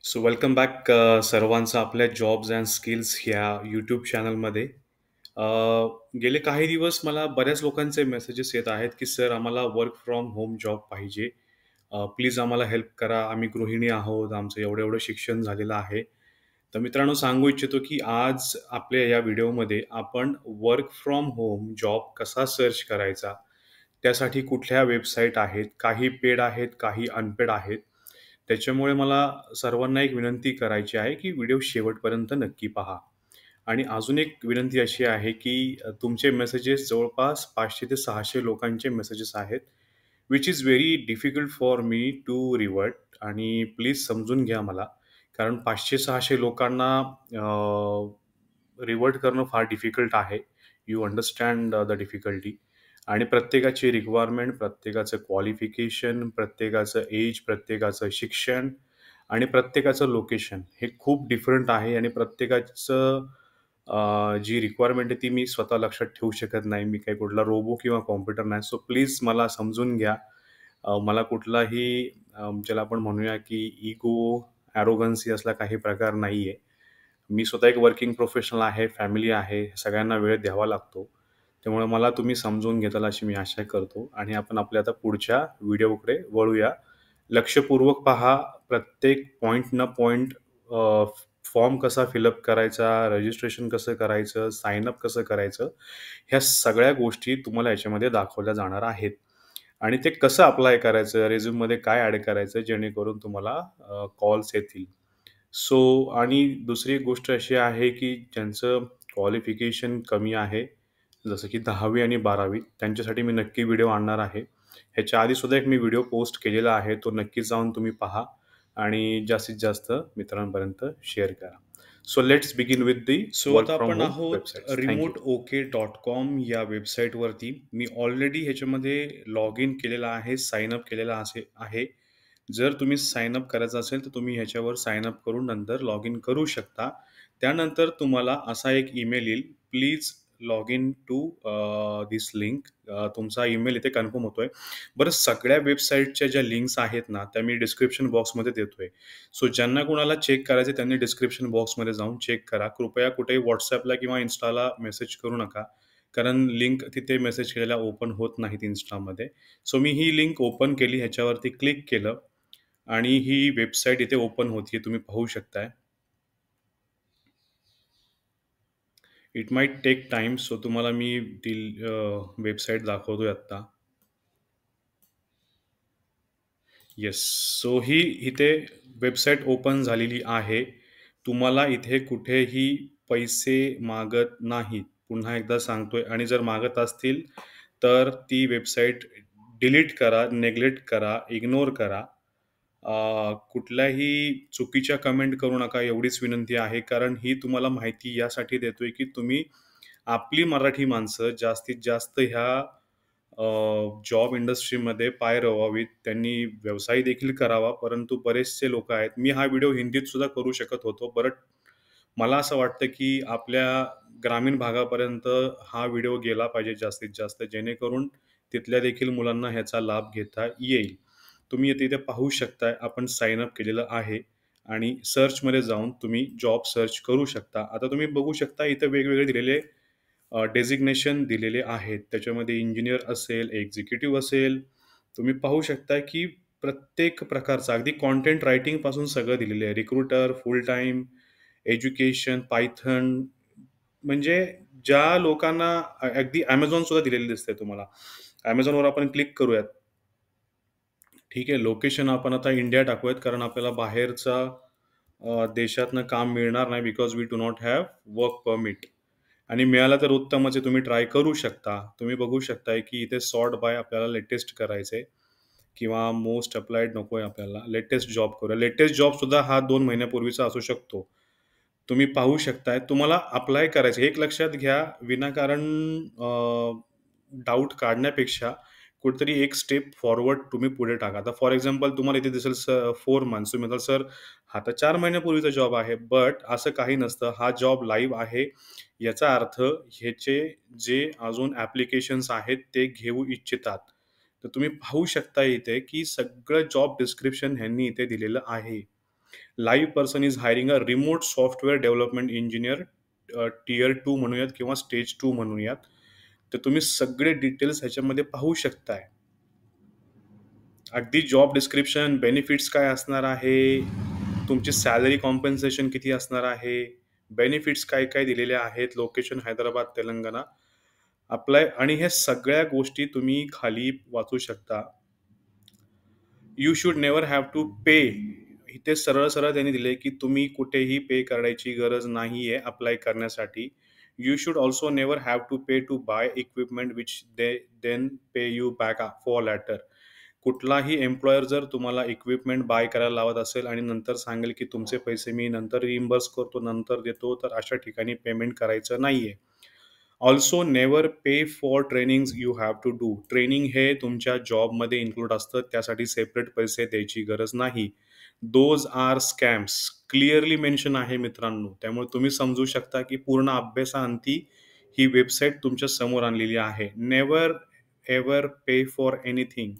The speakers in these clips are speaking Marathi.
सो वेलकम बॅक सर्वांचं आपल्या जॉब्स अँड स्किल्स ह्या यूट्यूब चॅनलमध्ये. अ, गेले काही दिवस मला बऱ्याच लोकांचे मेसेजेस येत आहेत, की "सर आम्हाला वर्क फ्रॉम होम जॉब पाहिजे. प्लीज आम्हाला हेल्प करा. आम्ही गृहिणी आहोत. आमचं एवढं-एवढं शिक्षण झालेलं आहे." तर मित्रांनो सांगू इच्छितो, की आज आपल्या या व्हिडिओमध्ये आपण वर्क फ्रॉम होम जॉब कसा सर्च करायचा, त्यासाठी कुठल्या वेबसाईट आहेत, काही पेड आहेत, काही अनपेड आहेत. त्याच्यामुळे मला सर्वांना एक विनंती करायची आहे, की व्हिडिओ शेवटपर्यंत नक्की पहा. आणि अजून एक विनंती अशी आहे, की तुमचे मेसेजेस जवळपास 500 ते 600 लोकांचे मेसेजेस आहेत, which is very difficult for me to revert आणि प्लीज समजून घ्या मला. कारण 500-600 लोकांना रिव्हर्ट करणं फार डिफिकल्ट आहे. You understand the difficulty. आणि प्रत्येकाची रिक्वायरमेंट, प्रत्येकाचं क्वालिफिकेशन, प्रत्येकाचं एज, प्रत्येकाचं शिक्षण आणि प्रत्येकाचं लोकेशन हे खूप डिफरंट आहे आणि प्रत्येकाचं जी रिक्वायरमेंट आहे ती मी स्वतः लक्षात ठेवू शकत नाही. मी काही कुठला रोबो किंवा कॉम्प्युटर नाही. सो प्लीज मला समजून घ्या. मला कुठलाही ज्याला आपण म्हणूया की इगो, ॲरोगन्सी असला काही प्रकार नाहीये. मी स्वतः एक वर्किंग प्रोफेशनल आहे, फॅमिली आहे, सगळ्यांना वेळ द्यावा लागतो. त्यामुळे मला तुम्ही समजून घेताल अशी मी आशा करतो आणि आपण आपल्या आता पुढच्या व्हिडिओकडे वळूया. लक्षपूर्वक पहा. प्रत्येक पॉइंट ना पॉइंट फॉर्म कसा फिलअप करायचा, रजिस्ट्रेशन कसं करायचं, साइन अप कसं करायचं, ह्या सगळ्या गोष्टी तुम्हाला याच्यामध्ये दाखवल्या जाणार आहेत. आणि ते कसं अप्लाय करायचं, रिझ्यूममध्ये काय ॲड करायचं जेणेकरून तुम्हाला कॉल्स येतील. सो आणि दुसरी एक गोष्ट अशी आहे, की ज्यांचं क्वालिफिकेशन कमी आहे, जसं की 10वी आणि 12वी त्यांच्यासाठी मी नक्की व्हिडिओ आणणार आहे. ह्याच्या आधीसुद्धा एक मी व्हिडिओ पोस्ट केलेला आहे. तो नक्की जाऊन तुम्ही पहा आणि जास्तीत जास्त मित्रांपर्यंत शेअर करा. So let's begin with the so work आता फ्रॉम आपण होम आहोत वेबसाईट्स. Thank you. remoteok.com या वेबसाईटवरती. मी ऑलरेडी ह्याच्यामध्ये लॉग इन केलेला आहे, साइन अप केलेला आहे. जर तुम्ही साइन अप करायचं असेल, तर तुम्ही ह्याच्यावर साइन अप करून नंतर लॉग इन करू शकता. त्यानंतर तुम्हाला असा एक ईमेल येईल, please log in to this link. तुमचा ईमेल इथे कन्फर्म होतोय. बरं सगळ्या वेबसाईटच्या ज्या लिंक्स आहेत ना, त्या मी डिस्क्रिप्शन बॉक्समध्ये देतोय. सो ज्यांना कोणाला चेक करायचं त्यांनी डिस्क्रिप्शन बॉक्समध्ये जाऊन चेक करा. कृपया कुठेही WhatsAppला किंवा Instaला मेसेज करू नका. कारण लिंक तिथे मेसेज केलेल्या ओपन होत नाहीत Instaमध्ये. सो मी ही लिंक ओपन केली, ह्याच्यावरती क्लिक केलं आणि ही वेबसाईट इथे ओपन होतीये तुम्ही पाहू शकताय. It might take time. So तुम्हाला मी ती वेबसाईट दाखवतोय आत्ता. येस. सो ही इथे वेबसाईट ओपन झालेली आहे. तुम्हाला इथे कुठेही पैसे मागत नाहीत. पुन्हा एकदा सांगतोय आणि जर मागत असतील, तर ती वेबसाईट डिलीट करा, नेग्लेक्ट करा, इग्नोर करा. कुठल्याही चुकीच्या कमेंट करू नका एवढीच विनंती आहे. कारण ही तुम्हाला माहिती यासाठी देतोय, की तुम्ही आपली मराठी माणसं जास्तीत जास्त ह्या जॉब इंडस्ट्रीमध्ये पाय रोवावीत. त्यांनी व्यवसाय देखील करावा. परंतु बरेचसे लोकं आहेत. मी हा व्हिडिओ हिंदीत सुद्धा करू शकत होतो. मला असं वाटतं, की आपल्या ग्रामीण भागापर्यंत हा व्हिडिओ गेला पाहिजे जास्तीत जास्त, जेणेकरून तिथल्या देखील मुलांना ह्याचा लाभ घेता येईल. तुम्ही तिथे पाहू शकताय, आपण साइन अप केलेलं आहे आणि सर्चमध्ये जाऊन तुम्ही जॉब सर्च करू शकता. आता तुम्ही बघू शकता इथे वेगवेगळे दिलेले डेझिग्नेशन दिलेले आहेत. त्याच्यामध्ये इंजिनिअर असेल, एक्झिक्युटिव्ह असेल. तुम्ही पाहू शकता, की प्रत्येक प्रकारचं अगदी कंटेंट रायटिंगपासून सगळं दिलेलं आहे. रिक्रुटर, फुल टाईम, एज्युकेशन, पायथन म्हणजे ज्या लोकांना अगदी Amazon सुद्धा दिलेलं दिसतंय तुम्हाला. Amazonवर आपण क्लिक करूयात. ठीक आहे. लोकेशन आपण आता इंडिया टाकूयात कारण आपल्याला बाहेरचा देशातनं काम मिळणार नाही because we do not have work permit. आणि मिळाला तर उत्तमच आहे. तुम्ही ट्राय करू शकता. तुम्ही बघू शकताय, की इथे सॉर्ट बाय आपल्याला लेटेस्ट करायचंय किंवा मोस्ट अप्लाइड नकोय आपल्याला. लेटेस्ट जॉब करूया. लेटेस्ट जॉबसुद्धा हा 2 महिन्यापूर्वीचा असू शकतो. तुम्ही पाहू शकताय. तुम्हाला अप्लाय करायचं एक लक्षात घ्या, विनाकारण डाउट काढण्यापेक्षा कुठेतरी एक स्टेप फॉरवर्ड तुम्ही पुढे टाका. आता फॉर एक्झाम्पल तुम्हाला इथे दिसेल 4 मंथ्स. तुम्ही म्हणाल, "सर, हा तर 4 महिन्यापूर्वीचा जॉब आहे." बट असं काही नसतं. हा जॉब लाईव्ह आहे. याचा अर्थ ह्याचे जे अजून ॲप्लिकेशन्स आहेत ते घेऊ इच्छितात. तर तुम्ही पाहू शकता इथे, की सगळं जॉब डिस्क्रिप्शन ह्यांनी इथे दिलेलं आहे. Live person is hiring a remote software development engineer tier 2 म्हणूयात किंवा स्टेज 2 म्हणूयात. तर तुम्ही सगळे डिटेल्स ह्याच्यामध्ये पाहू शकताय. अगदी जॉब डिस्क्रिप्शन, बेनिफिट्स काय असणार आहे, तुमची सॅलरी कॉम्पेन्सेशन किती असणार आहे, बेनिफिट्स काय-काय दिलेले आहेत, लोकेशन हैदराबाद, तेलंगणा, अप्लाय आणि ह्या सगळ्या गोष्टी तुम्ही खाली वाचू शकता. You should never have to pay. इथे सरळ-सरळ त्यांनी दिलंय, की तुम्ही कुठेही पे करायची गरज नाहीये अप्लाय करण्यासाठी. You should also never have to pay to buy equipment which they then pay you back for later. कुठलाही एम्प्लॉयर जर तुम्हाला इक्विपमेंट बाय करायला लावत असेल आणि नंतर सांगेल, की तुमचे पैसे मी नंतर रिइम्बर्स करतो, नंतर देतो, तर अशा ठिकाणी पेमेंट करायचं नाहीये. Also never pay for trainings you have to do. Training हे तुमच्या जॉबमध्ये इन्क्लूड असतं, त्यासाठी सेपरेट पैसे द्यायची गरज नाही. Those are scams. Clearly mention आहे मित्रांनो. त्यामुळे तुम्ही समजू शकता, की पूर्ण अभ्यासाअंती ही वेबसाईट तुमच्या समोर आणलेली आहे. Never ever pay for anything.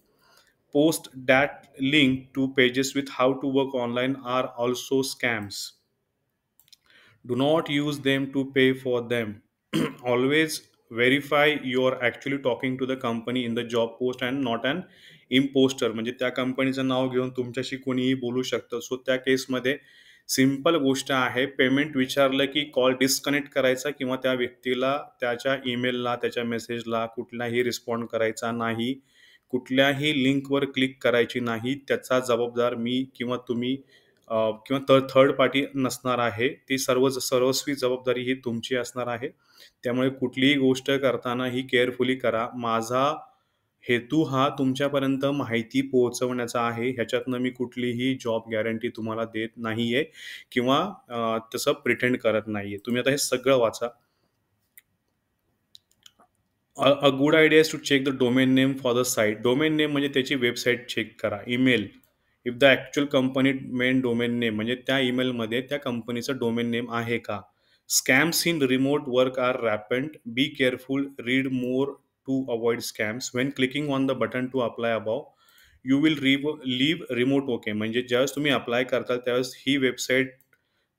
Posts that link to pages with how to work online are also scams. Do not use them to pay for them. Always verify you're actually talking to the company in the job post and not an imposter. म्हणजे त्या कंपनीचं नाव घेऊन तुमच्याशी कोणीही बोलू शकतं. सो त्या केसमध्ये सिंपल गोष्ट आहे, पेमेंट विचारलं की कॉल डिस्कनेक्ट करायचा किंवा त्या व्यक्तीला त्याच्या ईमेलला, त्याच्या मेसेजला कुठलाही रिस्पॉन्ड करायचा नाही. कुठल्याही लिंकवर क्लिक करायची नाही. त्याचा जबाबदार मी किंवा तुम्ही किंवा थर्ड पार्टी नसणार आहे. ती सर्वस्वी जबाबदारी ही तुमची असणार आहे. त्यामुळे कुठलीही गोष्ट करताना ही केअरफुली करा. माझा हेतू हा तुमच्यापर्यंत माहिती पोहोचवण्याचा आहे. ह्याच्यातनं मी कुठलीही जॉब गॅरंटी तुम्हाला देत नाहीये किंवा तसं प्रिटेंड करत नाहीये. तुम्ही आता हे सगळं वाचा. A good idea is to check the domain name for the site. Domain name म्हणजे त्याची वेबसाईट चेक करा. Email, if the actual company main domain name म्हणजे त्या ईमेलमध्ये त्या कंपनीचं डोमेन नेम आहे का? Scams in remote work are rampant. Be careful. Read more to avoid scams. When clicking on the button to apply above, you will leave remote okay. म्हणजे ज्यावेळेस तुम्ही अप्लाय करता त्यावेळेस ही वेबसाईट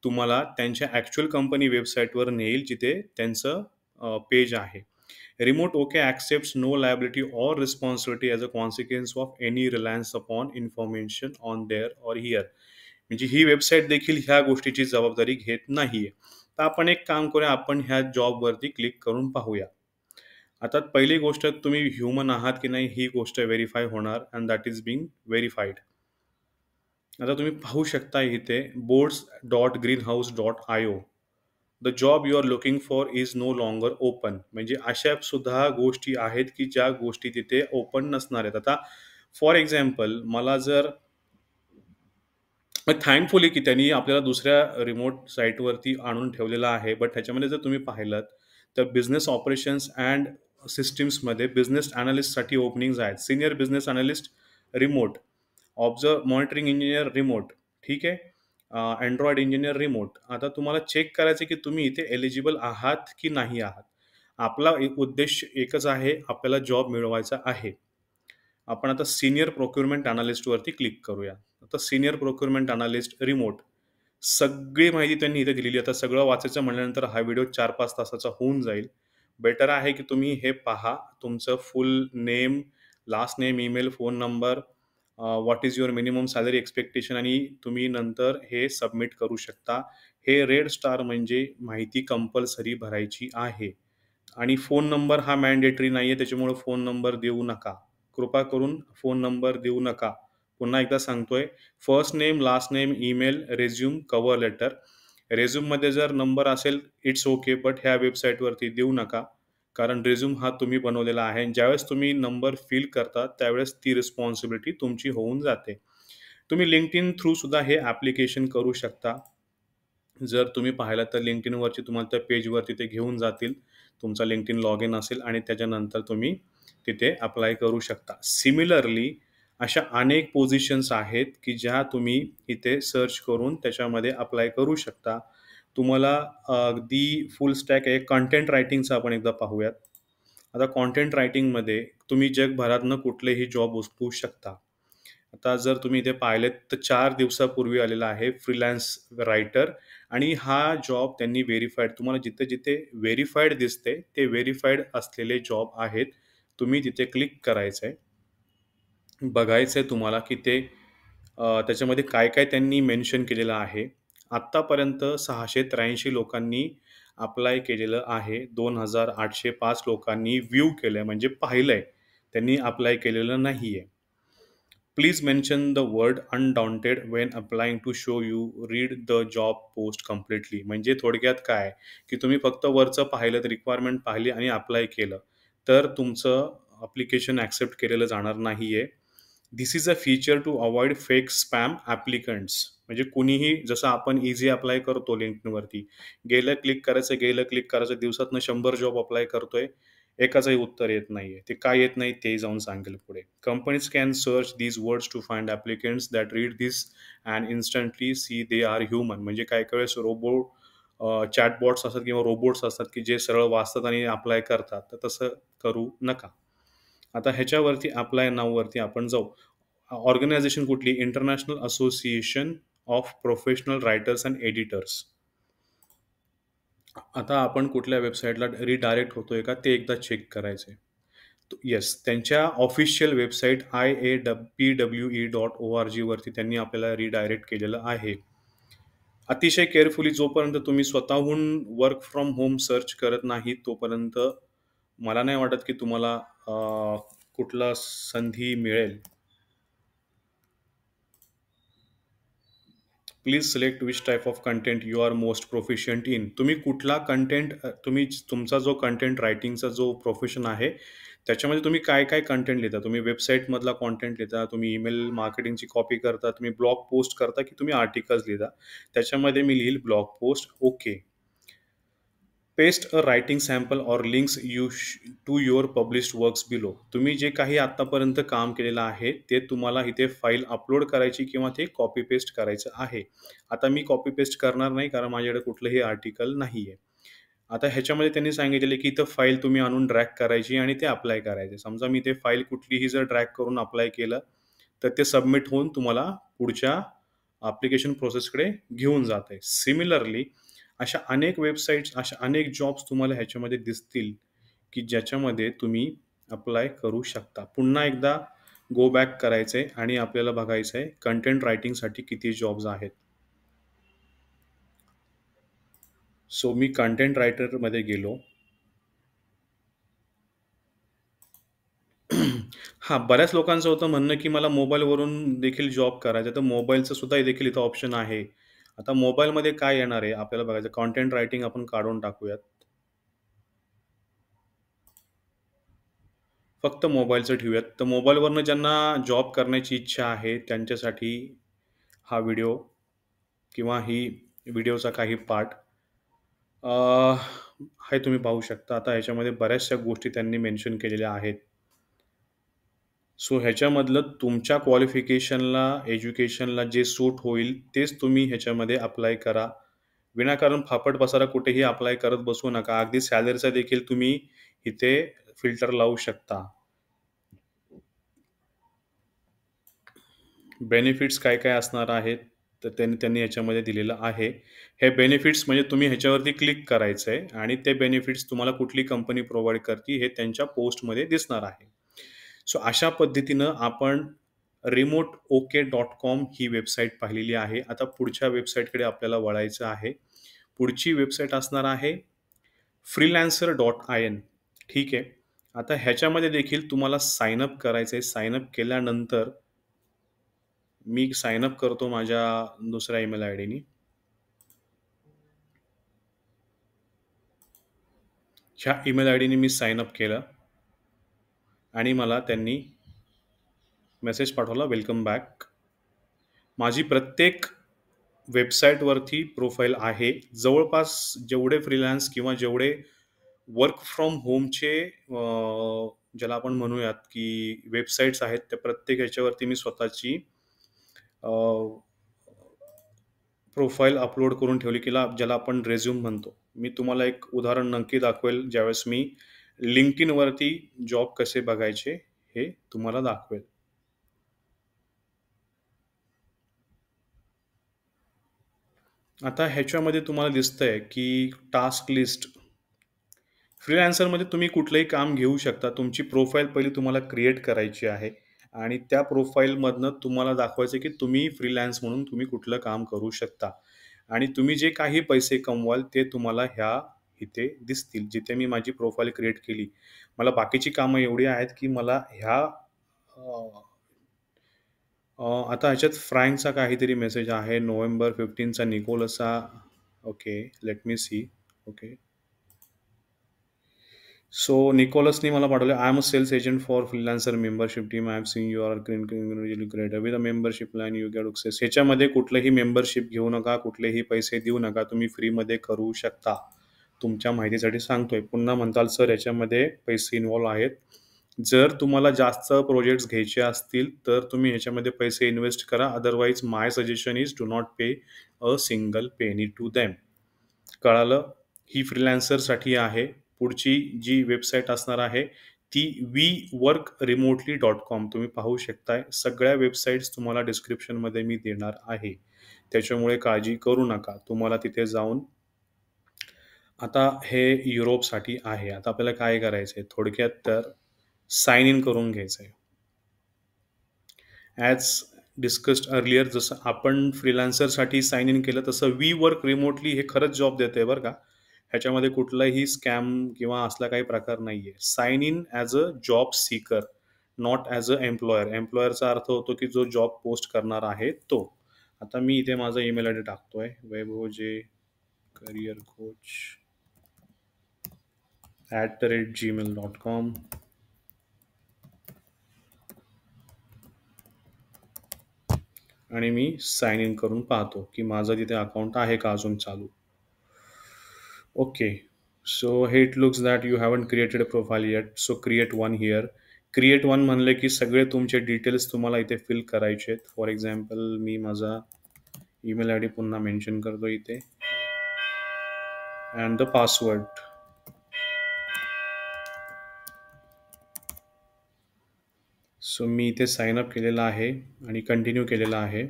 तुम्हाला त्यांच्या ॲक्चुअल कंपनी वेबसाईटवर नेईल, जिथे त्यांचं पेज आहे. Remote OK accepts no liability or responsibility as a consequence of any reliance upon information on there or here. म्हणजे ही वेबसाईट देखील ह्या गोष्टीची जबाबदारी घेत नाहीये. तर आपण एक काम करूया, आपण ह्या जॉबवरती क्लिक करून पाहूया. आता पहिली गोष्ट, तुम्ही ह्युमन आहात की नाही ही गोष्ट व्हेरीफाय होणार and that is being verified. आता तुम्ही पाहू शकता इथे boards.greenhouse.io. The job you are looking for is no longer open. म्हणजे अशा सुद्धा गोष्टी आहेत की ज्या गोष्टी तिथे ओपन नसणार आहेत. आता फॉर एक्झाम्पल मला जर थँकफुली की त्यांनी आपल्याला दुसऱ्या रिमोट साईटवरती आणून ठेवलेलं आहे. बट ह्याच्यामध्ये जर तुम्ही पाहिलं तर बिझनेस ऑपरेशन्स अँड सिस्टीम्समध्ये बिझनेस अनालिस्टसाठी ओपनिंग्ज आहेत. Senior business analyst remote, monitoring engineer remote, ठीक आहे. Android engineer remote. आता तुम्हाला चेक करायचं की तुम्ही इथे एलिजिबल आहात की नाही आहात. आपला उद्देश एकच आहे, आपल्याला जॉब मिळवायचा आहे. आपण आता सीनियर प्रोक्युरमेंट अनालिस्टवरती क्लिक करूया. आता सीनियर प्रोक्युरमेंट अनालिस्ट रिमोट, सगळी माहिती त्यांनी इथे दिलेली. आता सगळं वाचायचं म्हणल्यानंतर हा व्हिडिओ 4-5 तासाचा होऊन जाईल. बेटर आहे की तुम्ही हे पहा. तुमचं फुल name, last name, email, phone number, what is your minimum salary expectation आणि तुम्ही नंतर हे सबमिट करू शकता. हे रेड स्टार म्हणजे माहिती कंपल्सरी भरायची आहे. आणि फोन नंबर हा मॅन्डेटरी नाही आहे, त्याच्यामुळे फोन नंबर देऊ नका. कृपा करून फोन नंबर देऊ नका. पुन्हा एकदा सांगतोय, first name, last name, email, resume, cover letter. रेझ्यूममध्ये जर नंबर असेल इट्स ओके, बट ह्या वेबसाईटवरती देऊ नका. कारण रेझ्यूम हा तुम्ही बनवलेला आहे. ज्यावेळेस तुम्ही नंबर फिल करता त्यावेळेस ती रिस्पॉन्सिबिलिटी तुमची होऊन जाते. तुम्ही लिंक्डइन थ्रू सुद्धा हे ॲप्लिकेशन करू शकता. जर तुम्ही पाहिलं तर LinkedInवरची तुम्हाला त्या पेजवरती ते घेऊन जातील. तुमचा LinkedIn लॉग इन असेल आणि त्याच्यानंतर तुम्ही तिथे अप्लाय करू शकता. सिमिलरली अशा अनेक पोझिशन्स आहेत की ज्या तुम्ही इथे सर्च करून त्याच्यामध्ये अप्लाय करू शकता. तुम्हाला अगदी फुल स्टॅक आहे. कंटेंट रायटिंगचं आपण एकदा पाहूयात. आता कंटेंट रायटिंगमध्ये तुम्ही जगभरातनं कुठलेही जॉब उचलू शकता. आता जर तुम्ही इथे पाहिलेत तर 4 दिवसापूर्वी आलेला आहे फ्रीलान्स रायटर आणि हा जॉब त्यांनी व्हेरिफाईड तुम्हाला जिथे-जिथे व्हेरिफाईड दिसते, ते व्हेरिफाईड असलेले जॉब आहेत. तुम्ही तिथे क्लिक करायचंय. बघायचंय तुम्हाला की ते त्याच्यामध्ये काय-काय त्यांनी मेन्शन केलेलं आहे. आत्तापर्यंत 683 लोकांनी अप्लाय केलेलं आहे. 2,805 लोकांनी व्ह्यू केलंय म्हणजे पाहिलंय. त्यांनी अप्लाय केलेलं नाहीये. Please mention the word undaunted when applying to show you read the job post completely. म्हणजे थोडक्यात काय, की तुम्ही फक्त वरचं पाहिलंत, रिक्वायरमेंट पाहिली आणि अप्लाय केलं, तर तुमचं ॲप्लिकेशन ॲक्सेप्ट केलेलं जाणार नाहीये. This is a feature to avoid fake spam applicants. म्हणजे कुणीही जसं आपण इझी अप्लाय करतो LinkedInवरती, गेलं क्लिक करायचं, दिवसातनं 100 जॉब अप्लाय करतोय, एकाचंही उत्तर येत नाहीये. ते का येत नाही ते जाऊन सांगेल पुढे. Companies can search these words to find applicants that read this and instantly see they are human. म्हणजे काही-काही वेळेस चॅटबॉट्स असतात किंवा रोबोट्स असतात, की जे सरळ वाचतात आणि अप्लाय करतात. तर तसं करू नका. आता ह्याच्यावरती अप्लाय नाऊवरती आपण जाऊ. ऑर्गनायझेशन कुठली? International association of professional writers and editors. आता आपण कुठल्या वेबसाईटला रिडायरेक्ट होतोय का ते एकदा चेक करायचंय. येस, त्यांच्या ऑफिशियल वेबसाईट iapwe.org वरती त्यांनी आपल्याला रिडायरेक्ट केलेलं आहे. अतिशय केअरफुली जोपर्यंत तुम्ही स्वतःहून वर्क फ्रॉम होम सर्च करत नाही, तोपर्यंत मला नाही वाटत की तुम्हाला कुठला संधी मिळेल. Please select which type of content you are most proficient in. तुम्ही कुठला कंटेंट तुमचा जो कंटेंट रायटिंगचा जो प्रोफेशन आहे, त्याच्यामध्ये तुम्ही काय-काय कंटेंट लिहिता? तुम्ही वेबसाईटमधला कंटेंट लिहिता, तुम्ही ईमेल मार्केटिंगची कॉपी करता, तुम्ही ब्लॉग पोस्ट करता, की तुम्ही आर्टिकल्स लिहिता? त्याच्यामध्ये मी लिहील blog post. Okay. Paste a writing sample or links to your published works below. तुम्ही जे काही आत्तापर्यंत काम केलेलं आहे, ते तुम्हाला इथे फाईल अपलोड करायची किंवा ते कॉपी पेस्ट करायचं आहे. आता मी कॉपी पेस्ट करणार नाही कारण माझ्याकडे कुठलंही आर्टिकल नाहीये. आता ह्याच्यामध्ये त्यांनी सांगितलेलं आहे, की इथं फाईल तुम्ही आणून ड्रॅग करायची आणि ते अप्लाय करायचे. समजा मी ते फाईल कुठलीही जर ड्रॅग करून अप्लाय केलं, तर ते सबमिट होऊन तुम्हाला पुढच्या ॲप्लिकेशन प्रोसेसकडे घेऊन जातंय. सिमिलरली अशा अनेक वेबसाईट्स, अशा अनेक जॉब्स तुम्हाला ह्याच्यामध्ये दिसतील, की ज्याच्यामध्ये तुम्ही अप्लाय करू शकता. पुन्हा एकदा गो बॅक करायचंय आणि आपल्याला बघायचंय कंटेंट रायटिंगसाठी किती जॉब्स आहेत. सो मी कंटेंट रायटरमध्ये गेलो. हां, बऱ्याच लोकांचं होतं म्हणणं, की मला मोबाईलवरून देखील जॉब करायचा आहे. तर मोबाईलचं सुद्धा देखील इथं ऑप्शन आहे. आता मोबाईलमध्ये काय येणार आहे आपल्याला बघायचं. कंटेंट रायटिंग आपण काढून टाकूयात. फक्त मोबाईलचं ठेवूयात. तर मोबाईलवरनं ज्यांना जॉब करण्याची इच्छा आहे, त्यांच्यासाठी हा व्हिडिओ किंवा ही व्हिडिओचा काही पार्ट हे तुम्ही पाहू शकता. आता ह्याच्यामध्ये बऱ्याचशा गोष्टी त्यांनी मेन्शन केलेल्या आहेत. सो ह्याच्यामधलं तुमच्या क्वालिफिकेशनला, एज्युकेशनला जे सूट होईल, तेच तुम्ही ह्याच्यामध्ये अप्लाय करा. विनाकारण फापट पसारा कुठेही अप्लाय करत बसू नका. अगदी सॅलरीचा देखील तुम्ही इथे फिल्टर लावू शकता. बेनिफिट्स काय-काय असणार आहेत, तर त्यांनी त्यांनी ह्याच्यामध्ये दिलेलं आहे. हे बेनिफिट्स म्हणजे तुम्ही ह्याच्यावरती क्लिक करायचं आहे आणि ते बेनिफिट्स तुम्हाला कुठली कंपनी प्रोव्हाईड करते हे त्यांच्या पोस्टमध्ये दिसणार आहे. सो अशा पद्धतीनं आपण remoteok.com ही वेबसाईट पाहिलेली आहे. आता पुढच्या वेबसाईटकडे आपल्याला वळायचं आहे. पुढची वेबसाईट असणार आहे freelancer.in. ठीक आहे. आता ह्याच्यामध्ये देखील तुम्हाला साइन अप करायचं आहे. साइन अप केल्यानंतर मी साइन अप करतो माझ्या दुसऱ्या ईमेल आयडीनी. ह्या ईमेल आयडीनी मी साइन अप केलं आणि मला त्यांनी मेसेज पाठवला, वेलकम बॅक. माझी प्रत्येक वेबसाईटवरती प्रोफाईल आहे. जवळपास जेवढे फ्रीलान्स किंवा जेवढे वर्क फ्रॉम होमचे ज्याला आपण म्हणूयात, की वेबसाईट्स आहेत, त्या प्रत्येक ह्याच्यावरती मी स्वतःची प्रोफाईल अपलोड करून ठेवली, ज्याला आपण रेझ्यूम म्हणतो. मी तुम्हाला एक उदाहरण नक्की दाखवेल ज्यावेळेस मी LinkedInवरती जॉब कसे बघायचे हे तुम्हाला दाखवेल. आता ह्याच्यामध्ये तुम्हाला दिसतंय की टास्क लिस्ट. फ्रीलान्सरमध्ये तुम्ही कुठलंही काम घेऊ शकता. तुमची प्रोफाईल पहिली तुम्हाला क्रिएट करायची आहे आणि त्या प्रोफाईलमधनं तुम्हाला दाखवायचं की तुम्ही फ्रीलान्स म्हणून तुम्ही कुठलं काम करू शकता आणि तुम्ही जे काही पैसे कमवाल ते तुम्हाला इथे दिसतील. जिथे मी माझी प्रोफाईल क्रिएट केली. मला बाकीची कामं एवढी आहेत की मला आता ह्याच्यात फ्रँकचा काहीतरी मेसेज आहे. नोव्हेंबर 15चा निकोलसचा. Okay, let me see. Okay. So निकोलसनी मला पाठवलं, I am a sales agent for freelancer membership team. I have seen you are creator with a membership plan you get access. ह्याच्यामध्ये कुठलंही मेंबरशिप घेऊ नका, कुठलेही पैसे देऊ नका. तुम्ही फ्रीमध्ये करू शकता. तुमच्या माहितीसाठी सांगतोय. पुन्हा म्हणताल सर याच्यामध्ये पैसे इन्व्हॉल्व आहेत. जर तुम्हाला जास्त प्रोजेक्ट्स घ्यायचे असतील तर तुम्ही ह्याच्यामध्ये पैसे इन्व्हेस्ट करा. Otherwise my suggestion is do not pay a single penny to them. कळालं? ही फ्रीलान्सरसाठी आहे. पुढची जी वेबसाईट असणार आहे ती WeWorkRemotely.com. तुम्ही पाहू शकताय. सगळ्या वेबसाईट्स तुम्हाला डिस्क्रिप्शनमध्ये मी देणार आहे. त्याच्यामुळे काळजी करू नका. तुम्हाला तिथे जाऊन आता हे युरोपसाठी आहे. आता आपल्याला काय करायचंय? थोडक्यात तर साइन इन करून घ्यायचंय. ॲज डिस्कस्ड अर्लियर जसं आपण फ्रीलान्सरसाठी साइन इन केलं तसं वी वर्क रिमोटली हे खरंच जॉब देतंय बरं का. ह्याच्यामध्ये कुठलाही स्कॅम किंवा असला काही प्रकार नाहीये. Sign in as a job seeker, not as a employer. एम्प्लॉयरचा अर्थ होतो की जो जॉब पोस्ट करणार आहे तो. आता मी इथे माझा ईमेल आयडी टाकतोय. वैभवजे करिअर कोच @gmail.com. आणि मी साइन इन करून पाहतो की माझं तिथे अकाउंट आहे का अजून चालू. ओके. सो हे it looks that you haven't created a profile eight. So create one here. Create one म्हणले की सगळे तुमचे डिटेल्स तुम्हाला इथे फिल करायचे आहेत. फॉर एक्झाम्पल मी माझा ईमेल आय डी पुन्हा मेन्शन करतो इथे अँड द पासवर्ड. सो मी इथे साइन अप केलेला आहे आणि कंटिन्यू केलेला आहे.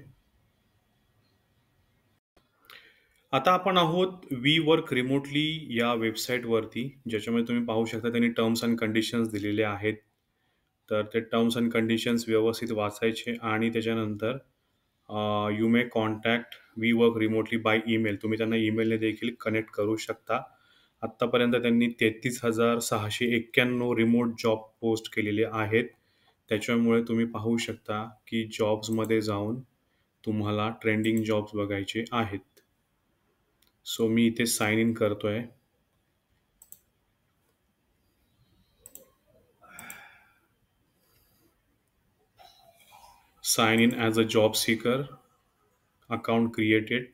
आता आपण आहोत वी वर्क रिमोटली या वेबसाईटवरती, ज्याच्यामध्ये तुम्ही पाहू शकता त्यांनी टर्म्स अँड कंडिशन्स दिलेले आहेत. तर ते टर्म्स अँड कंडिशन्स व्यवस्थित वाचायचे आणि त्याच्यानंतर you may contact we work remotely by email. तुम्ही त्यांना ईमेलने देखील कनेक्ट करू शकता. आत्तापर्यंत त्यांनी 33,691 रिमोट जॉब पोस्ट केलेले आहेत. त्याच्यामुळे तुम्ही पाहू शकता की जॉब्समध्ये जाऊन तुम्हाला ट्रेंडिंग जॉब्स बघायचे आहेत. सो मी इथे साइन इन करतोय. Sign in as a job seeker. Account created.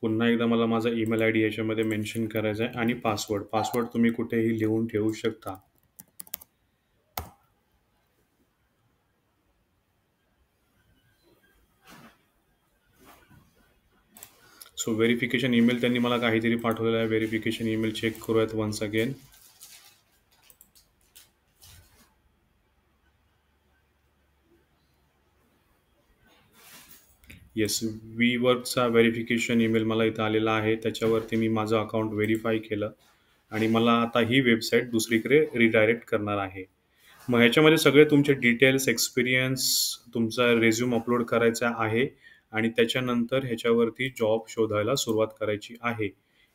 पुन्हा एकदा मला माझा ईमेल आय डी याच्यामध्ये मेन्शन करायचा आहे आणि पासवर्ड. पासवर्ड तुम्ही कुठेही लिहून ठेवू शकता. सो व्हेरिफिकेशन ईमेल त्यांनी मला काहीतरी पाठवलेलं आहे. व्हेरिफिकेशन ईमेल चेक करूयात वन्स अगेन. येस, वी वर्कचा व्हेरिफिकेशन ईमेल मला इथं आलेला आहे. त्याच्यावरती मी माझं अकाउंट व्हेरीफाय केलं आणि मला आता ही वेबसाईट दुसरीकडे रिडायरेक्ट करणार आहे. मग ह्याच्यामध्ये सगळे तुमचे डिटेल्स, एक्सपिरियन्स, तुमचा रेझ्यूम अपलोड करायचा आहे आणि त्याच्यानंतर ह्याच्यावरती जॉब शोधायला सुरुवात करायची आहे.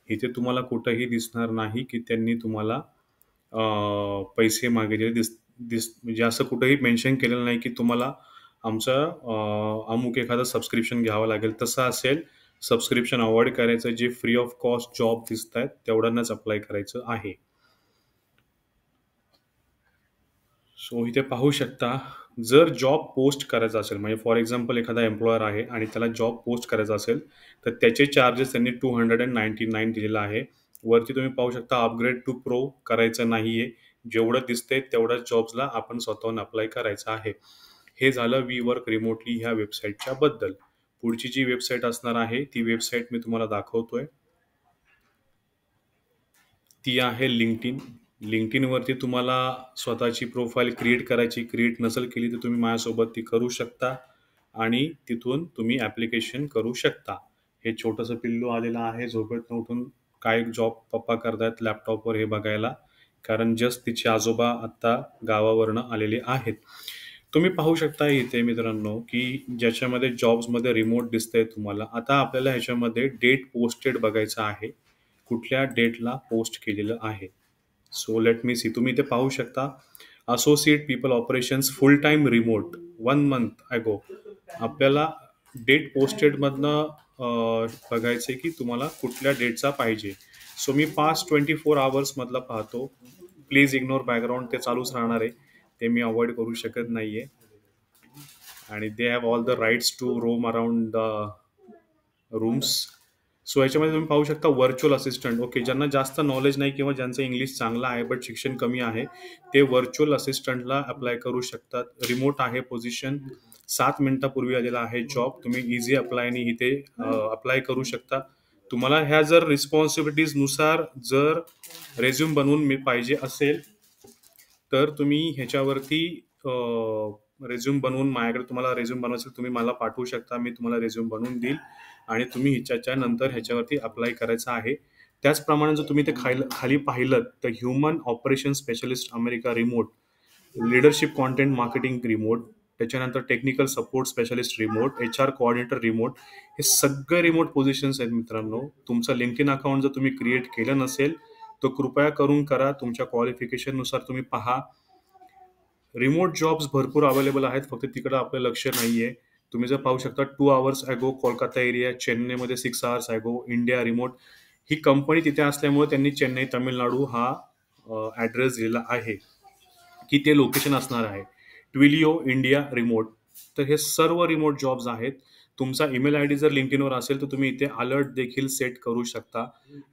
इथे तुम्हाला कुठंही दिसणार नाही की त्यांनी तुम्हाला पैसे मागितलेले म्हणजे असं कुठंही मेन्शन केलेलं नाही की तुम्हाला आमचं अमुक एखादं सबस्क्रिप्शन घ्यावं लागेल. तसं असेल सबस्क्रिप्शन अवॉइड करायचं. जे फ्री ऑफ कॉस्ट जॉब दिसत आहेत तेवढ्यांनाच अप्लाय करायचं आहे. सो इथे पाहू शकता, जर जॉब पोस्ट करायचा असेल म्हणजे फॉर एक्झाम्पल एखादा एम्प्लॉयर आहे आणि त्याला जॉब पोस्ट करायचा असेल तर त्याचे चार्जेस त्यांनी 299 दिलेला आहे. वरती तुम्ही पाहू शकता अपग्रेड टू प्रो करायचं नाहीये. जेवढं दिसतंय तेवढ्याच जॉब्सला आपण स्वतःहून अप्लाय करायचं आहे. हे झालं वी वर्क रिमोटली ह्या वेबसाईटच्या बद्दल. पुढची जी वेबसाईट असणार आहे ती वेबसाईट मी तुम्हाला दाखवतोय. ती आहे लिंक्डइन. लिंक्डइनवरती तुम्हाला स्वतःची प्रोफाईल क्रिएट करायची. क्रिएट नसेल केली तर तुम्ही माझ्यासोबत ती करू शकता आणि तिथून तुम्ही ॲप्लिकेशन करू शकता. हे छोटंसं पिल्लू आलेलं आहे झोपेतनं उठून, काय जॉब पप्पा करतायत लॅपटॉपवर हे बघायला. कारण जस्ट तिचे आजोबा आत्ता गावावरनं आलेले आहेत. तुम्ही पाहू शकता इथे मित्रांनो, की ज्याच्यामध्ये जॉब्समध्ये रिमोट दिसतंय तुम्हाला. आता आपल्याला ह्याच्यामध्ये डेट पोस्टेड बघायचं आहे. कुठल्या डेटला पोस्ट केलेलं आहे. So let me see. तुम्ही इथे पाहू शकता, associate people operations full time remote 1 month ago. आपल्याला डेट पोस्टेडमधनं बघायचं आहे की तुम्हाला कुठल्या डेटचा पाहिजे. सो मी पास्ट 24 आवर्समधला पाहतो. प्लीज इग्नोर बॅकग्राऊंड, ते चालूच राहणार आहे. ते मी अवॉइड करू शकत नाही आहे. आणि they have all the rights to roam around the rooms. So ह्याच्यामध्ये तुम्ही पाहू शकता व्हर्च्युअल असिस्टंट. ओके, ज्यांना जास्त नॉलेज नाही किंवा ज्यांचं इंग्लिश चांगलं आहे बट शिक्षण कमी आहे, ते व्हर्च्युअल असिस्टंटला अप्लाय करू शकतात. रिमोट आहे पोझिशन. 7 मिनिटापूर्वी आलेला आहे जॉब. तुम्ही इझी अप्लायनी इथे अप्लाय करू शकता. तुम्हाला ह्या जर रिस्पॉन्सिबिलिटीजनुसार जर रेझ्यूम बनवून मी पाहिजे असेल, तर तुम्ही ह्याच्यावरती रेझ्यूम बनवून, माझ्याकडे तुम्हाला रेझ्यूम बनवायचं तुम्ही मला पाठवू शकता. मी तुम्हाला रेझ्यूम बनवून देईल आणि तुम्ही ह्याच्यानंतर ह्याच्यावरती अप्लाय करायचं आहे. त्याचप्रमाणे जर तुम्ही ते खाली पाहिलं तर human operation specialist America remote, leadership content marketing remote, त्याच्यानंतर technical support specialist remote, HR coordinator remote, हे सगळे रिमोट पोझिशन्स आहेत मित्रांनो. तुमचं लिंक्डइन अकाउंट जर तुम्ही क्रिएट केलं नसेल तर कृपया करून करा. तुमच्या क्वालिफिकेशननुसार तुम्ही पहा. रिमोट जॉब्स भरपूर अवेलेबल आहेत, फक्त तिकडं आपलं लक्ष नाहीये. तुम्ही जर पाहू शकता 2 आवर्स ॲगो कोलकाता एरिया, चेन्नईमध्ये 6 आवर्स ॲगो इंडिया रिमोट. ही कंपनी तिथे असल्यामुळे त्यांनी चेन्नई तामिळनाडू हा ॲड्रेस दिलेला आहे की ते लोकेशन असणार आहे. ट्विलिओ इंडिया रिमोट. तर हे सर्व रिमोट जॉब्स आहेत. तुमचा ईमेल आय डी जर लिंक्डइनवर असेल तर तुम्ही इथे अलर्ट देखील सेट करू शकता.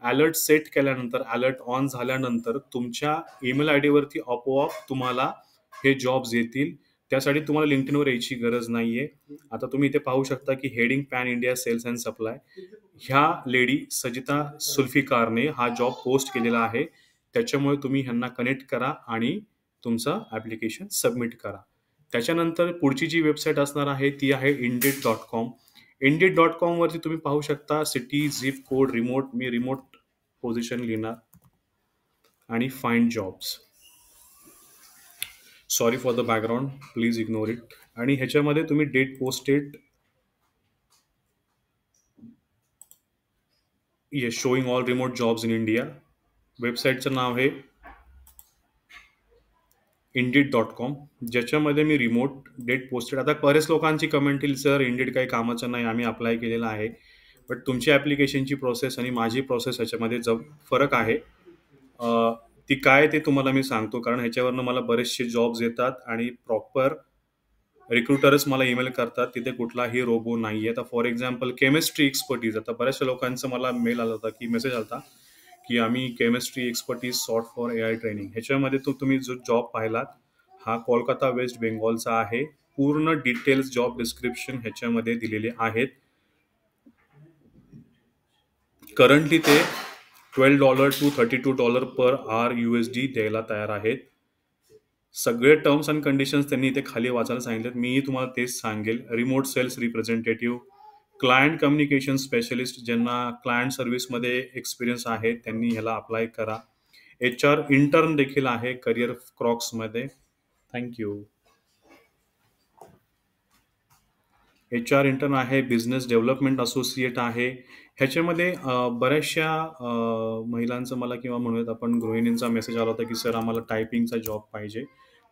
अलर्ट सेट केल्यानंतर, अलर्ट ऑन झाल्यानंतर तुमच्या ईमेल आय डीवरती आपोआप तुम्हाला हे जॉब्स येतील. त्यासाठी तुम्हाला लिंक्डइनवर यायची गरज नाहीये. आता तुम्ही इथे पाहू शकता की heading pan India sales and supply, ह्या लेडी सजिता सुल्फिकारने हा जॉब पोस्ट केलेला आहे. त्याच्यामुळे तुम्ही ह्यांना कनेक्ट करा आणि तुमचं ॲप्लिकेशन सबमिट करा. त्याच्यानंतर पुढची जी वेबसाईट असणार आहे ती आहे Indeed.com. Indeed.com वरती तुम्ही पाहू शकता सिटी, झिप कोड, रिमोट. मी रिमोट पोझिशन लिहिणार आणि find jobs. Sorry for the background, please ignore it. आणि ह्याच्यामध्ये तुम्ही date posted, yes, showing all remote jobs in India. वेबसाईटचं नाव आहे Indeed.com, ज्याच्यामध्ये मी रिमोट डेट पोस्टेड. आता बरेच लोकांची कमेंट येईल, सर इंडिड काही कामाचं नाही, आम्ही अप्लाय केलेला आहे. बट तुमची ॲप्लिकेशनची प्रोसेस आणि माझी प्रोसेस ह्याच्यामध्ये फरक आहे. ती काय ते तुम्हाला मी सांगतो, कारण ह्याच्यावरनं मला बरेचसे जॉब्स येतात आणि प्रॉपर रिक्रुटरच मला ईमेल करतात. तिथे कुठलाही रोबो नाही आहे. आता फॉर एक्झाम्पल केमिस्ट्री एक्सपर्टीज, आता बऱ्याचशा लोकांचा मला मेल आला होता की मेसेज आला होता की आम्ही chemistry expertise sort for AI training. ह्याच्यामध्ये तुम्ही जो जॉब पाहिलात हा कोलकाता वेस्ट बेंगॉलचा आहे. पूर्ण डिटेल्स जॉब डिस्क्रिप्शन ह्याच्यामध्ये दिलेले आहेत. करंटली ते $12 to $32 पर आवर USD द्यायला तयार आहेत. सगळे टर्म्स अँड कंडिशन्स त्यांनी इथे खाली वाचायला सांगितलेत. मीही तुम्हाला तेच सांगेल. Remote sales representative, client communication specialist, ज्यांना क्लायंट सर्व्हिसमध्ये एक्सपिरियन्स आहे त्यांनी ह्याला अप्लाय करा. HR इंटर्न देखील आहे करिअर क्रॉक्समध्ये. थँक्यू. HR इंटर्न आहे, बिझनेस डेव्हलपमेंट असोसिएट आहे. ह्याच्यामध्ये बऱ्याचशा महिलांचं मला किंवा म्हणूयात आपण गृहिणींचा मेसेज आला होता की सर आम्हाला टायपिंगचा जॉब पाहिजे.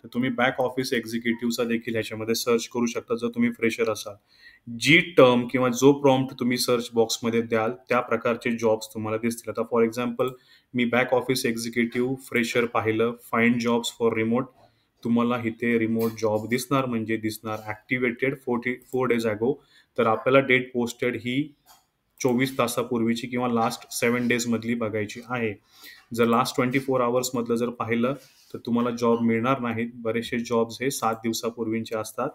तर तुम्ही बॅक ऑफिस एक्झिक्युटिव्हचा देखील ह्याच्यामध्ये सर्च करू शकता जर तुम्ही फ्रेशर असाल. जी टर्म किंवा जो प्रॉम्प्ट तुम्ही सर्च बॉक्समध्ये द्याल त्या प्रकारचे जॉब्स तुम्हाला दिसतील. आता for example me back office executive fresher पाहिलं, फाइंड जॉब्स फॉर रिमोट. तुम्हाला इथे रिमोट जॉब दिसणार, म्हणजे दिसणार ॲक्टिवेटेड 4 डेज ॲगो. तर आपल्याला डेट पोस्टेड ही 24 तासापूर्वीची किंवा लास्ट 7 डेजमधली बघायची आहे. जर लास्ट 24 आवर्समधलं जर पाहिलं तर तुम्हाला जॉब मिळणार नाहीत. बरेचसे जॉब्स हे 7 दिवसापूर्वींचे असतात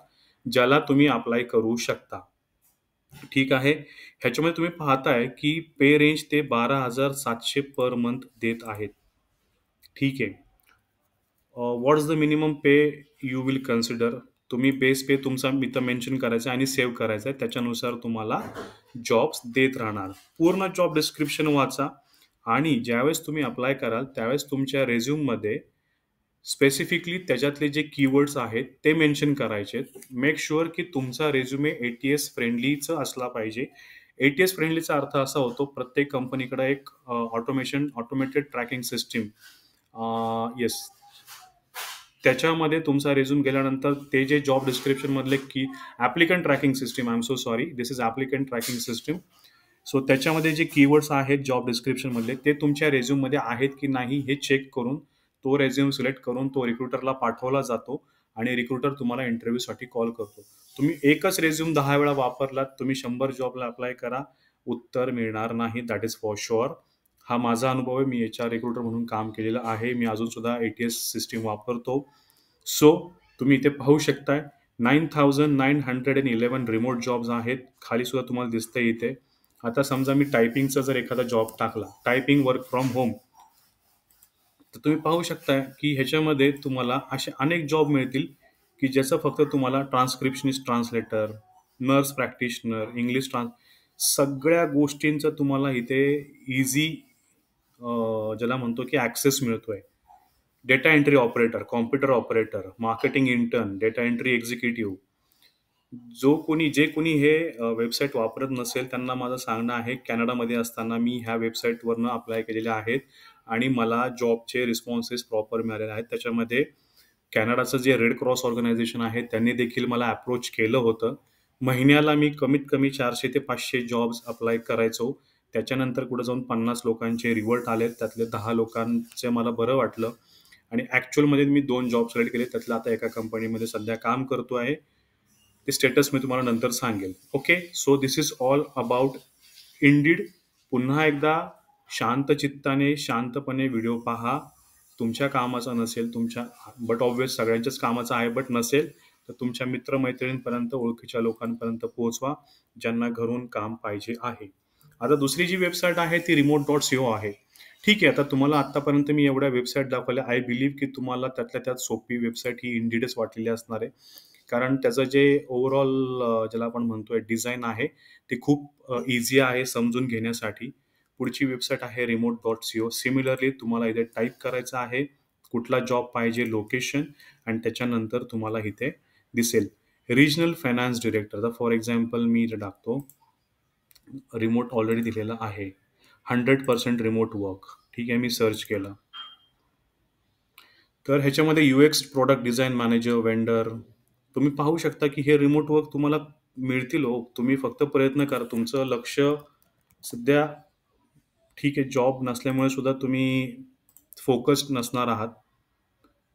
ज्याला तुम्ही अप्लाय करू शकता. ठीक आहे. ह्याच्यामध्ये तुम्ही पाहताय की पे रेंज ते 12,700 पर मंथ देत आहेत. ठीक आहे. What is the minimum pay you will consider. तुम्ही बेस पे तुमचा इथं मेन्शन करायचा आणि सेव्ह करायचा आहे. त्याच्यानुसार तुम्हाला जॉब्स देत राहणार. पूर्ण जॉब डिस्क्रिप्शन वाचा आणि ज्यावेळेस तुम्ही अप्लाय कराल, त्यावेळेस तुमच्या रिझ्यूममध्ये स्पेसिफिकली त्याच्यातले जे कीवर्ड्स आहेत ते मेन्शन करायचे. मेक शुअर की तुमचा रिझ्युमे ATS फ्रेंडलीचा असला पाहिजे. ATS फ्रेंडलीचा अर्थ असा होतो, प्रत्येक कंपनीकडे एक ऑटोमेटेड ट्रॅकिंग सिस्टीम येस, त्याच्यामध्ये तुमचा रिझ्यूम गेल्यानंतर ते जे जॉब डिस्क्रिप्शन मधले की applicant tracking system, I am so sorry, this is applicant tracking system. So त्याच्यामध्ये जे कीवर्ड्स आहेत जॉब डिस्क्रिप्शन मधले ते तुमच्या resume मध्ये आहेत की नाही हे चेक करून तो रेझ्युम सिलेक्ट करून तो रिक्रुटरला पाठवला जातो आणि रिक्रुटर तुम्हाला इंटरव्ह्यूसाठी कॉल करतो. तुम्ही एकच रेझ्युम 10 वेळा वापरलात, तुम्ही 100 जॉबला अप्लाय करा, उत्तर मिळणार नाही. That is for sure. हा माझा अनुभव आहे. मी HR रिक्रुटर म्हणून काम केलेलं आहे. मी अजून सुद्धा ATS सिस्टीम वापरतो. सो तुम्ही इथे पाहू शकताय 9,911 रिमोट जॉब्स आहेत. खाली सुद्धा तुम्हाला दिसतंय इथे. आता समजा मी टायपिंगचा जर एखादा जॉब टाकला, टायपिंग वर्क फ्रॉम होम, तर तुम्ही पाहू शकता की ह्याच्यामध्ये तुम्हाला असे अनेक जॉब मिळतील की ज्याचं फक्त तुम्हाला ट्रान्स्क्रिप्शनिस्ट, ट्रान्सलेटर, नर्स प्रॅक्टिशनर, इंग्लिश सगळ्या गोष्टींचा तुम्हाला इथे इझी ज्याला म्हणतो की ॲक्सेस मिळतोय. Data entry operator, computer operator, marketing intern, data entry executive, जे कोणी हे वेबसाईट वापरत नसेल त्यांना माझं सांगणं आहे, कॅनडामध्ये असताना मी ह्या वेबसाईटवरनं अप्लाय केलेले आहेत आणि मला जॉबचे रिस्पॉन्सेस प्रॉपर मिळालेले आहेत. त्याच्यामध्ये कॅनडाचं जे रेड क्रॉस ऑर्गनायझेशन आहे त्यांनी देखील मला अप्रोच केलं होतं. महिन्याला मी कमीत कमी 400 ते 500 जॉब्स अप्लाय करायचो. त्याच्यानंतर पुढे जाऊन 50 लोकांचे रिव्हर्ट आले. त्यातले 10 लोकांचे मला बरं वाटलं आणि ॲक्च्युअलमध्ये मी 2 जॉब सिलेक्ट केले. त्यातलं आता एका कंपनीमध्ये सध्या काम करतो आहे. ते स्टेटस मी तुम्हाला नंतर सांगेल. Okay, so this is all about Indeed. पुन्हा एकदा शांत चित्ताने, शांतपणे व्हिडिओ पहा. तुमच्या कामाचा नसेल, बट ऑब्वियस सगळ्यांच्याच कामाचा आहे, बट नसेल तर तुमच्या मित्रमैत्रिणींपर्यंत, ओळखीच्या लोकांपर्यंत पोहोचवा, ज्यांना घरून काम पाहिजे आहे. आता दुसरी जी वेबसाईट आहे ती remote.co आहे. ठीक आहे, आता तुम्हाला आतापर्यंत मी एवढ्या वेबसाईट दाखवल्या. आय बिलीव्ह की तुम्हाला त्यातल्या त्यात सोपी वेबसाईट ही इंडीडच वाटलेली असणार आहे. कारण त्याचं जे ओव्हरऑल ज्याला आपण म्हणतोय डिझाईन आहे ते खूप इझी आहे समजून घेण्यासाठी. पुढची वेबसाईट आहे remote.co. सिमिलरली तुम्हाला इथे टाईप करायचं आहे कुठला जॉब पाहिजे, लोकेशन, आणि त्याच्यानंतर तुम्हाला इथे दिसेल रिजनल फायनान्स डिरेक्टर. तर फॉर एक्झाम्पल मी इथे टाकतो, रिमोट ऑलरेडी दिलेला आहे, 100% रिमोट वर्क. ठीक आहे, मी सर्च केलं तर ह्याच्यामध्ये UX product design manager, vendor, तुम्ही पाहू शकता की हे रिमोट वर्क तुम्हाला मिळतील हो. तुम्ही फक्त प्रयत्न करा. तुमचं लक्ष सध्या ठीक आहे, जॉब नसल्यामुळे सुद्धा तुम्ही फोकस्ड नसणार आहात.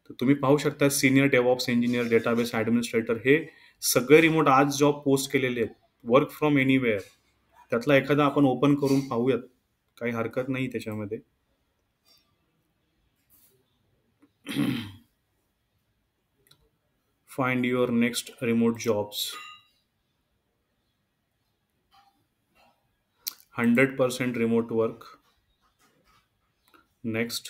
तर तुम्ही पाहू शकता सिनियर डेव्हऑप्स इंजिनियर, डेटाबेस ॲडमिनिस्ट्रेटर, हे सगळे रिमोट आज जॉब पोस्ट केलेले आहेत. Work from anywhere. त्यातला एखादा आपण ओपन करून पाहूयात, काही हरकत नाही त्याच्यामध्ये. Find your next remote jobs. 100% remote work. Next,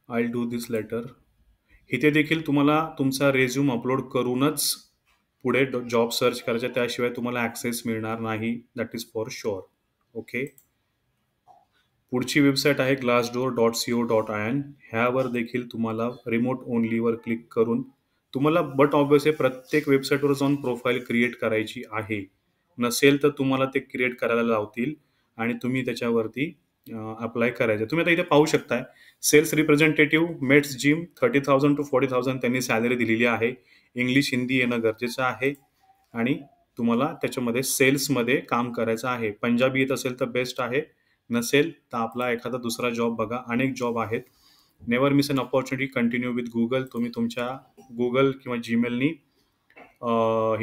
I do this later. इथे देखील तुम्हाला तुमचा रेझ्यूम अपलोड करूनच पुढे जॉब सर्च करायचा, त्याशिवाय तुम्हाला ॲक्सेस मिळणार नाही. That is for sure. Okay, पुढची वेबसाईट आहे glassdoor.co.in. ह्यावर देखील तुम्हाला रिमोट ओनलीवर क्लिक करून तुम्हाला, बट ऑब्वियस आहे, प्रत्येक वेबसाईटवर जाऊन प्रोफाईल क्रिएट करायची आहे. नसेल तर तुम्हाला ते क्रिएट करायला लावतील आणि तुम्ही त्याच्यावरती अप्लाय करायचं. तुम्ही आता इथे पाहू शकताय sales representative, mates gym, 30,000 to 40,000 त्यांनी सॅलरी दिलेली आहे. इंग्लिश, हिंदी येणं गरजेचं आहे आणि तुम्हाला त्याच्यामध्ये सेल्समध्ये काम करायचं आहे. पंजाबी येत असेल तर बेस्ट आहे, नसेल तर आपला एखादा दुसरा जॉब बघा. अनेक जॉब आहेत. Never miss an opportunity. Continue with Google. तुम्ही तुमच्या गुगल किंवा जीमेलनी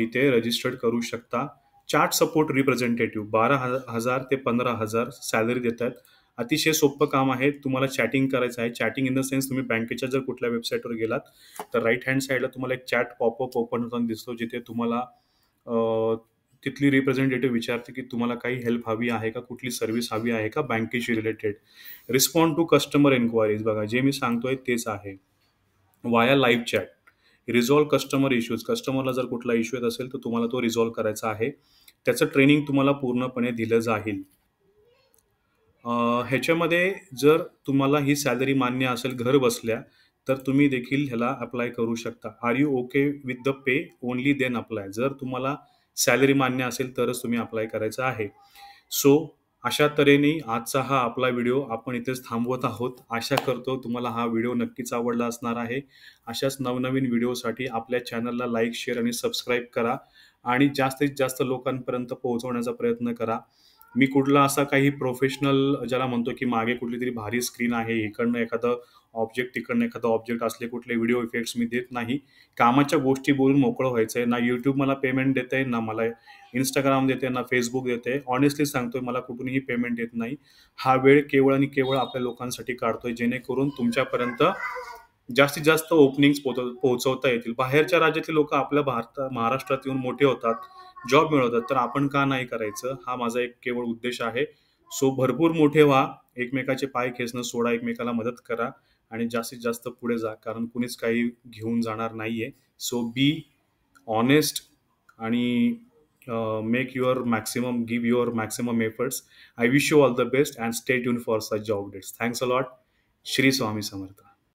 इथे रजिस्टर्ड करू शकता. चार्ट सपोर्ट रिप्रेझेंटेटिव्ह 12,000 ते 15,000 सॅलरी देत आहेत. अतिशय सोपं काम आहे. तुम्हाला चॅटिंग करायचं आहे. चॅटिंग इन द सेन्स, तुम्ही बँकेच्या जर कुठल्या वेबसाईटवर गेलात तर राईट हँड साईडला तुम्हाला एक चॅट पॉपअप ओपन होताना दिसतो, जिथे तुम्हाला तिथली रिप्रेझेंटेटिव्ह विचारते की तुम्हाला काही हेल्प हवी आहे का, कुठली सर्व्हिस हवी आहे का बँकेशी related. Respond to customer enquiries. बघा, जे मी सांगतोय तेच आहे. Via live chat. Resolve customer issues. कस्टमरला जर कुठला इश्यू येत असेल तर तुम्हाला तो रिझॉल्व्ह करायचा आहे. त्याचं ट्रेनिंग तुम्हाला पूर्णपणे दिलं जाईल. ह्याच्यामध्ये जर तुम्हाला ही सॅलरी मान्य असेल घर बसल्या, तर तुम्ही देखील ह्याला अप्लाय करू शकता. Are you okay with the pay? Only then apply. जर तुम्हाला सॅलरी मान्य असेल तरच तुम्ही अप्लाय करायचं आहे. सो अशा तऱ्हेने आजचा हा आपला व्हिडिओ आपण इथेच थांबवत आहोत. आशा करतो तुम्हाला हा व्हिडिओ नक्कीच आवडला असणार आहे. अशाच नवनवीन व्हिडिओसाठी आपल्या चॅनलला लाईक, शेअर आणि सबस्क्राईब करा आणि जास्तीत जास्त लोकांपर्यंत पोहोचवण्याचा प्रयत्न करा. मी कुठला असा काही प्रोफेशनल ज्याला म्हणतो, की मागे कुठलीतरी भारी स्क्रीन आहे, इकडनं एखादं ऑब्जेक्ट, तिकडनं एखादं ऑब्जेक्ट असले कुठले व्हिडिओ इफेक्ट्स मी देत नाही. कामाच्या गोष्टी बोलून मोकळं व्हायचंय. ना YouTube मला पेमेंट देतंय, ना मला Instagram देते, ना Facebook देते. हॉनेस्टली सांगतोय मला कुठूनही पेमेंट येत नाही. हा वेळ केवळ आणि केवळ आपल्या लोकांसाठी काढतोय, जेणेकरून तुमच्यापर्यंत जास्तीत जास्त ओपनिंग्स पोहोचवता येतील. बाहेरच्या राज्यातली लोकं आपल्या महाराष्ट्रात येऊन मोठे होतात, जॉब मिळवतात, तर आपण का नाही करायचं? हा माझा एक केवळ उद्देश आहे. सो भरपूर मोठे व्हा, एकमेकाचे पाय खेचणं सोडा, एकमेकाला मदत करा आणि जास्तीत जास्त पुढे जा. कारण कुणीच काही घेऊन जाणार नाहीये. सो बी हॉनेस्ट आणि make your maximum, give your maximum efforts. I wish you all the best and stay tuned for such job updates. Thanks a lot. Shri Swami Samarth.